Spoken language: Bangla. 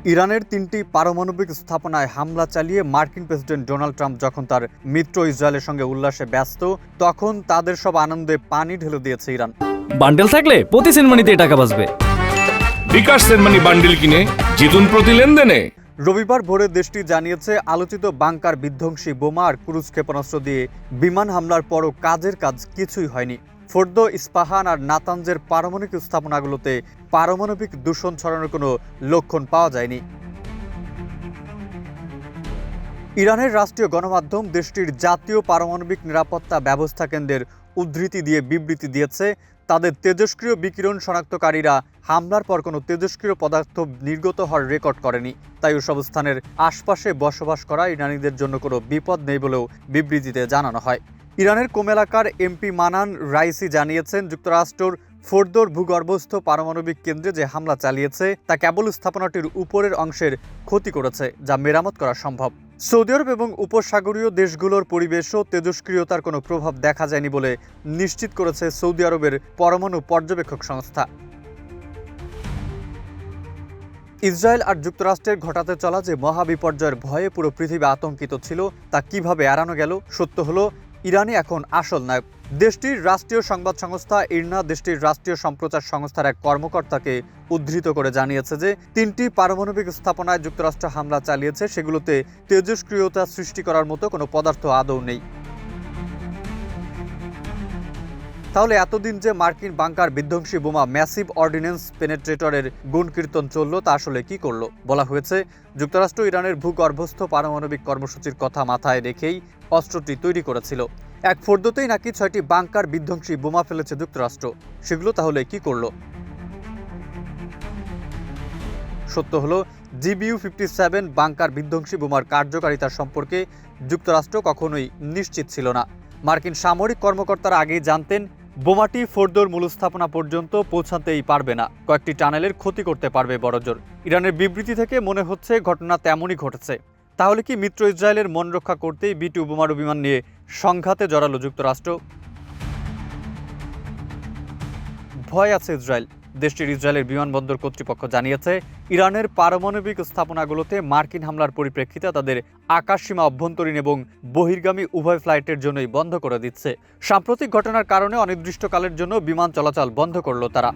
ইরানের ৩টি পারমাণবিক স্থাপনায় হামলা চালিয়ে মার্কিন প্রেসিডেন্ট ডোনাল্ড ট্রাম্প যখন তার মিত্র ইসরায়েলের সঙ্গে উল্লাসে ব্যস্ত, তখন তাদের সব আনন্দে পানি ঢেলে দিয়েছে ইরান। বান্ডেল থাকলে প্রতি সেনমানিতে টাকা বাঁচবে। বিকাশ সেনমানি বান্ডেল কিনে জিতুন প্রতি লেনদেনে। রবিবার ভোরে দেশটি জানিয়েছে, আলোচিত বাংকার বিধ্বংসী বোমা আর ক্রুজ ক্ষেপণাস্ত্র দিয়ে বিমান হামলার পরও কাজের কাজ কিছুই হয়নি। ফোর্দো, ইস্পাহান আর নাতানজের পারমাণবিক স্থাপনাগুলোতে পারমাণবিক দূষণ ছড়ানোর কোনো লক্ষণ পাওয়া যায়নি। ইরানের রাষ্ট্রীয় গণমাধ্যম দেশটির জাতীয় পারমাণবিক নিরাপত্তা ব্যবস্থা কেন্দ্রের উদ্ধৃতি দিয়ে বিবৃতি দিয়েছে, তাদের তেজস্ক্রিয় বিকিরণ শনাক্তকারীরা হামলার পর কোনো তেজস্ক্রিয় পদার্থ নির্গত হওয়ার রেকর্ড করেনি। তাই ওসব স্থানের আশপাশে বসবাস করা ইরানিদের জন্য কোনো বিপদ নেই বলেও বিবৃতিতে জানানো হয়। ইরানের কোম এলাকার এমপি মানান রাইসি জানিয়েছেন, যুক্তরাষ্ট্রের ফোর্দোর ভূগর্ভস্থ পারমাণবিক কেন্দ্রে যে হামলা চালিয়েছে তা কেবল স্থাপনাটির উপরের অংশের ক্ষতি করেছে, যা মেরামত করা সম্ভব। সৌদি আরব এবং উপসাগরীয় দেশগুলোর পরিবেশও তেজস্ক্রিয়তার কোনো প্রভাব দেখা যায়নি বলে নিশ্চিত করেছে সৌদি আরবের পরমাণু পর্যবেক্ষক সংস্থা। ইসরায়েল আর যুক্তরাষ্ট্রের ঘটাতে চলা যে মহাবিপর্যয়ের ভয়ে পুরো পৃথিবী আতঙ্কিত ছিল, তা কিভাবে এড়ানো গেল? সত্য হলো, ইরানই এখন আসল নায়ক। দেশটির রাষ্ট্রীয় সংবাদ সংস্থা ইরনা দেশটির রাষ্ট্রীয় সম্প্রচার সংস্থার এক কর্মকর্তাকে উদ্ধৃত করে জানিয়েছে যে ৩টি পারমাণবিক স্থাপনায় যুক্তরাষ্ট্র হামলা চালিয়েছে, সেগুলোতে তেজস্ক্রিয়তা সৃষ্টি করার মতো কোনো পদার্থ আদৌ নেই। তাহলে এতদিন যে মার্কিন বাংকার বিধ্বংসী বোমা ম্যাসিভ অর্ডিন্যান্স পেনেট্রেটরের গুণকীর্তন চলল, তা আসলে কি করলো? বলা হয়েছে, যুক্তরাষ্ট্র ইরানের ভূগর্ভস্থ পারমাণবিক কর্মসূচির কথা মাথায় রেখেই অস্ত্রটি তৈরি করেছিল। এক ফোর্দোতেই নাকি ৬টি বাংকার বিধ্বংসী বোমা ফেলেছে যুক্তরাষ্ট্র। সেগুলো তাহলে কি করলো? সত্য হলো, GBU-57 বাংকার বিধ্বংসী বোমার কার্যকারিতা সম্পর্কে যুক্তরাষ্ট্র কখনোই নিশ্চিত ছিল না। মার্কিন সামরিক কর্মকর্তারা আগেই জানতেন, বোমাটি ফোর্দোর মূল স্থাপনা পর্যন্ত পৌঁছাতেই পারবে না, কয়েকটি টানেলের ক্ষতি করতে পারবে বড়জোর। ইরানের বিবৃতি থেকে মনে হচ্ছে ঘটনা তেমনই ঘটেছে। তাহলে কি মিত্র ইসরায়েলের মন রক্ষা করতেই B-2 বোমারু বিমান নিয়ে সংঘাতে জড়ালো যুক্তরাষ্ট্র? ভয় আছে ইসরায়েল। দেশটির ইসরায়েলের বিমানবন্দর কর্তৃপক্ষ জানিয়েছে, ইরানের পারমাণবিক স্থাপনাগুলোতে মার্কিন হামলার পরিপ্রেক্ষিতে তাদের আকাশসীমা অভ্যন্তরীণ এবং বহির্গামী উভয় ফ্লাইটের জন্যই বন্ধ করে দিচ্ছে। সাম্প্রতিক ঘটনার কারণে অনির্দিষ্টকালের জন্য বিমান চলাচল বন্ধ করল তারা।